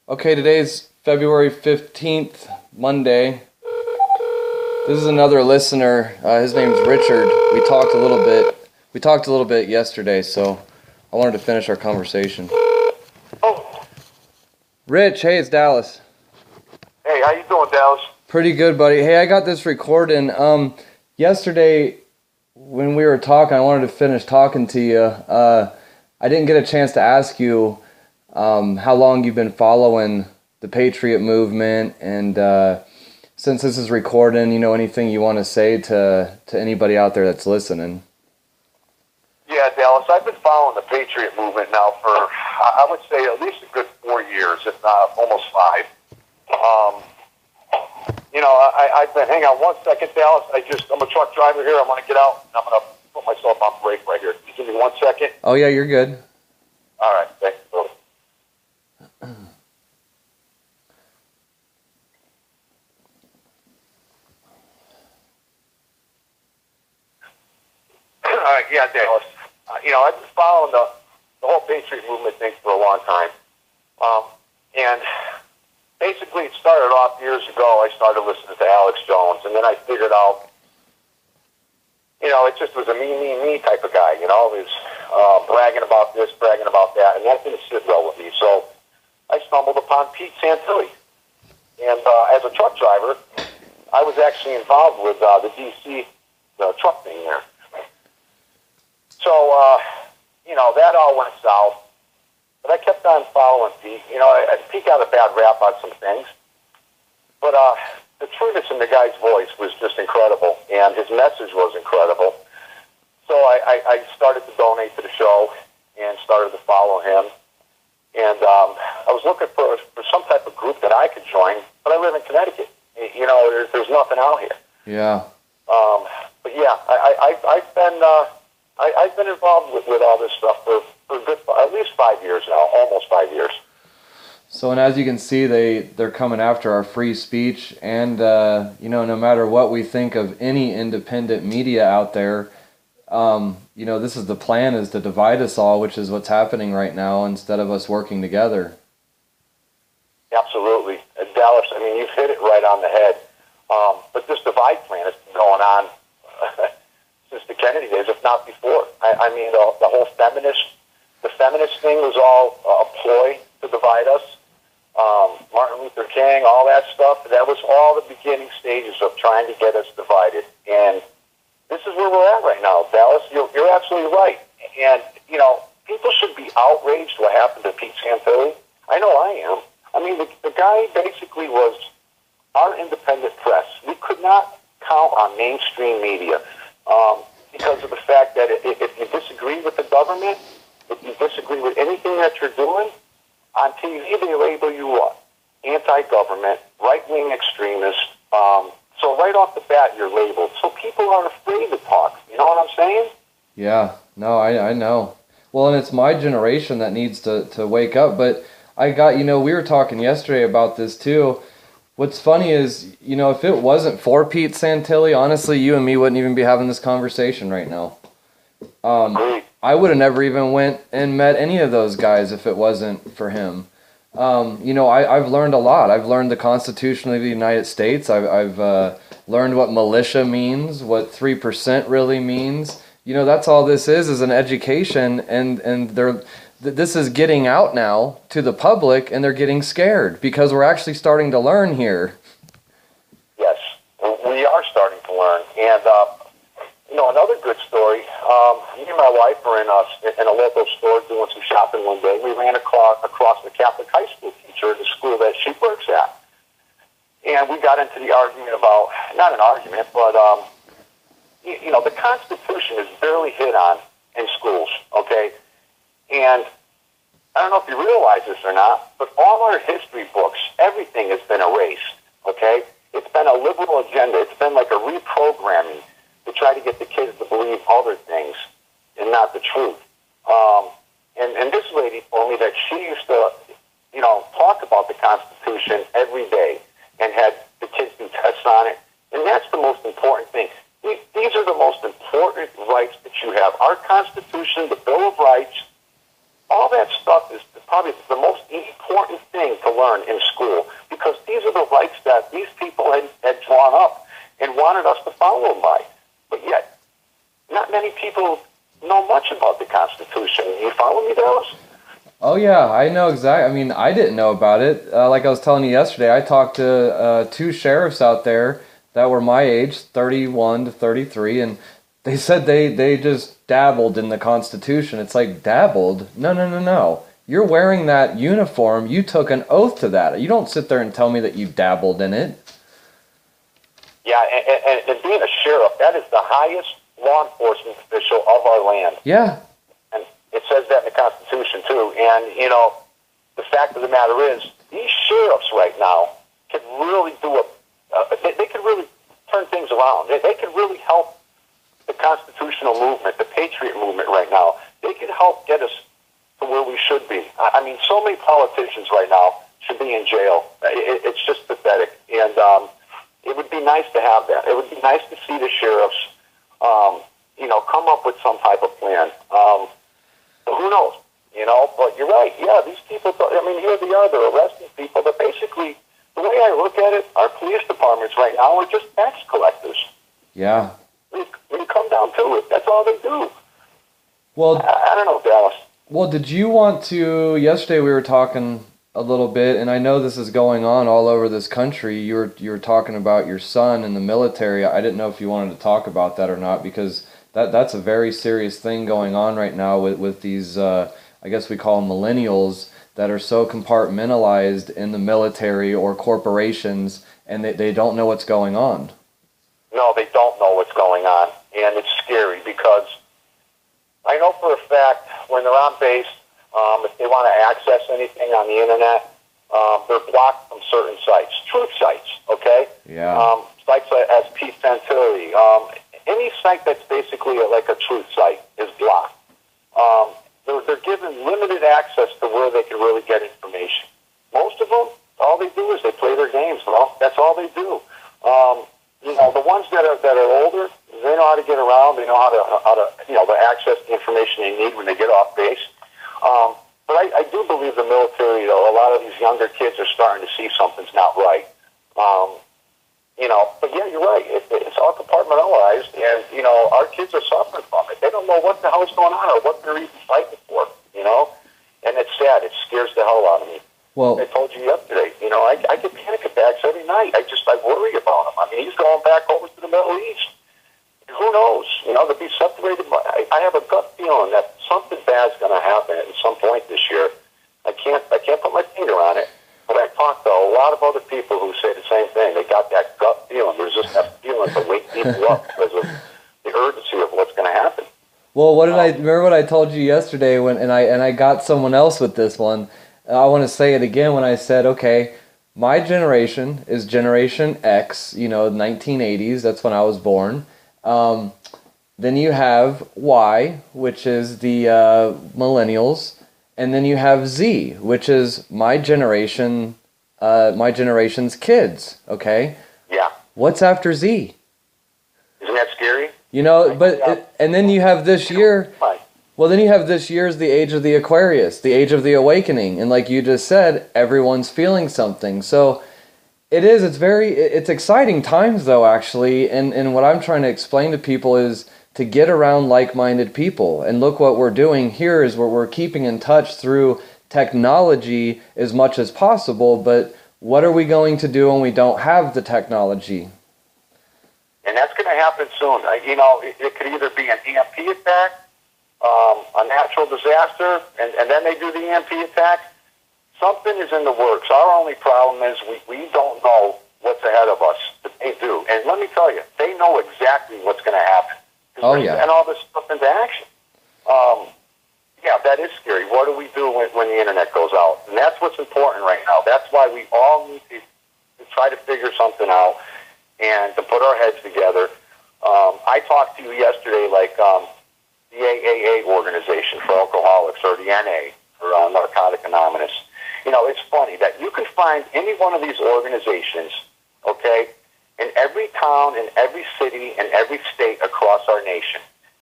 Okay, today's February 15th, Monday. This is another listener. His name's Richard. We talked a little bit yesterday, so I wanted to finish our conversation. Oh. Rich, hey, it's Dallas. Hey, how you doing, Dallas? Pretty good, buddy. Hey, I got this recording. Yesterday when we were talking, I wanted to finish talking to you. I didn't get a chance to ask you how long you've been following the Patriot movement, and since this is recording, anything you want to say to anybody out there that's listening? Yeah, Dallas, I've been following the Patriot movement now for, I would say, at least a good 4 years, if not almost 5. I've been, hang on one second, Dallas. I'm a truck driver here. I'm going to get out, and I'm going to put myself on break right here. Can you give me 1 second? Oh, yeah, you're good. All right, thanks. All right, yeah, Dallas. I've been following the whole Patriot movement thing for a long time. And basically, it started off years ago. I started listening to Alex Jones, and then I figured out, it just was a me type of guy. He was bragging about this, bragging about that, and that didn't sit well with me. So I stumbled upon Pete Santilli. And as a truck driver, I was actually involved with the D.C. truck thing there. So, that all went south. But I kept on following Pete. Pete got a bad rap on some things. But the trueness in the guy's voice was just incredible, and his message was incredible. So I started to donate to the show and started to follow him. And I was looking for some type of group that I could join, but I live in Connecticut. There's nothing out here. Yeah. But yeah, I've been involved with all this stuff for good, at least 5 years now, almost 5 years. So, and as you can see, they're coming after our free speech, and no matter what we think of any independent media out there, this is the plan, is to divide us all, which is what's happening right now, instead of us working together. Absolutely. Dallas, you've hit it right on the head. But this divide plan has been going on since the Kennedy days, if not before. The whole feminist thing was all a ploy to divide us. Martin Luther King, all that stuff, that was all the beginning stages of trying to get us divided. And this is where we're at right now, Dallas. You're absolutely right. And, people should be outraged what happened to Pete Santilli. I know I am. The guy basically was our independent press. We could not count on mainstream media because of the fact that if you disagree with the government, if you disagree with anything that you're doing, on TV they label you what? Anti-government, right-wing extremist. So right off the bat you're labeled. So people are afraid to talk. You know what I'm saying? Yeah. No, I know. Well, and it's my generation that needs to wake up. But I got, we were talking yesterday about this too. What's funny is, if it wasn't for Pete Santilli, honestly, you and me wouldn't even be having this conversation right now. I would have never even went and met any of those guys if it wasn't for him. I've learned a lot. I've learned the Constitution of the United States. I've learned what militia means, what 3% really means. That's all this is an education, and this is getting out now to the public, and they're getting scared because we're actually starting to learn here. Yes, we are starting to learn. And, another good story, me and my wife were in a local store doing some shopping one day. We ran across the Catholic high school teacher at the school that she works at. And we got into the argument about, not an argument, but, the Constitution is barely hit on in schools, okay? And I don't know if you realize this or not, but all our history books, everything has been erased, okay? It's been a liberal agenda. It's been like a reprogramming to try to get the kids to believe other things and not the truth. And this lady told me that she used to, talk about the Constitution every day and had the kids do tests on it. And that's the most important thing. These are the most important rights that you have. Our Constitution, the Bill of Rights, all that stuff is probably the most most important thing to learn in school, because these are the rights that these people had drawn up and wanted us to follow them by. But yet, not many people know much about the Constitution. You follow me, Dallas? Oh yeah, I know exactly. I mean, I didn't know about it. Like I was telling you yesterday, I talked to 2 sheriffs out there that were my age, 31 to 33, and they said they just dabbled in the Constitution. It's like, dabbled? No, no, no, no. You're wearing that uniform. You took an oath to that. You don't sit there and tell me that you dabbled in it. Yeah, and being a sheriff, that is the highest law enforcement official of our land. Yeah. And it says that in the Constitution, too. And, you know, the fact of the matter is, these sheriffs right now can really do they can really turn things around. They can really help the constitutional movement, the Patriot movement right now. They can help get us to where we should be. I mean, so many politicians right now should be in jail. It's just pathetic. And it would be nice to have that. It would be nice to see the sheriffs, you know, come up with some type of plan. But who knows? You know, but you're right. Yeah, these people, I mean, here they are. They're arresting people. But basically, the way I look at it, our police departments right now are just tax collectors. Yeah. When you come down to it, that's all they do. Well, I don't know, Dallas. Well, did you want to, yesterday we were talking a little bit, and I know this is going on all over this country. You were talking about your son in the military. I didn't know if you wanted to talk about that or not, because that's a very serious thing going on right now with these, I guess we call them millennials, that are so compartmentalized in the military or corporations, and they don't know what's going on. No, they don't know what's going on, and it's scary, because I know for a fact when they're on base, if they want to access anything on the internet, they're blocked from certain sites, truth sites, okay? Yeah. Sites as Pete Santilli, any site that's basically like a truth site is blocked. They're given limited access to where they can really get information. Most of them, all they do is they play their games. Well, that's all they do. You know, the ones that are older, they know how to get around. They know how to you know, to access the information they need when they get off base. But I do believe the military, though, a lot of these younger kids are starting to see something's not right. You know, but yeah, you're right. It's all compartmentalized, and, you know, our kids are suffering from it. They don't know what the hell is going on or what they're even fighting for, you know? And it's sad. It scares the hell out of me. Well, I told you yesterday, you know, I get panic attacks every night. I worry about him. I mean, he's going back over to the Middle East. Who knows? You know, to be separated. I have a gut feeling that something bad's going to happen at some point this year. I can't put my finger on it. But I talked to a lot of other people who say the same thing. They got that gut feeling. There's just that feeling to wake people up because of the urgency of what's going to happen. Well, remember what I told you yesterday and I got someone else with this one. I want to say it again when I said, okay, my generation is Generation X, you know, 1980s. That's when I was born. Then you have Y, which is the millennials. And then you have Z, which is my generation's kids, okay? Yeah. What's after Z? Isn't that scary? You know, and then you have this year, well, then you have this year as the age of the Aquarius, the age of the awakening. And like you just said, everyone's feeling something. So it's exciting times, though, actually. And what I'm trying to explain to people is to get around like-minded people. And look what we're doing here is we're keeping in touch through technology as much as possible, but what are we going to do when we don't have the technology? And that's going to happen soon. You know, it could either be an EMP attack, a natural disaster, and then they do the EMP attack. Something is in the works. Our only problem is we don't know what's ahead of us, but they do. And let me tell you, they know exactly what's going to happen. Oh, yeah. And all this stuff into action. Yeah, that is scary. What do we do when the internet goes out? And that's what's important right now. That's why we all need to try to figure something out and to put our heads together. I talked to you yesterday, like the AAA organization for alcoholics, or the NA for Narcotic Anonymous. You know, it's funny that you can find any one of these organizations, okay, in every town, in every city, in every state across our nation.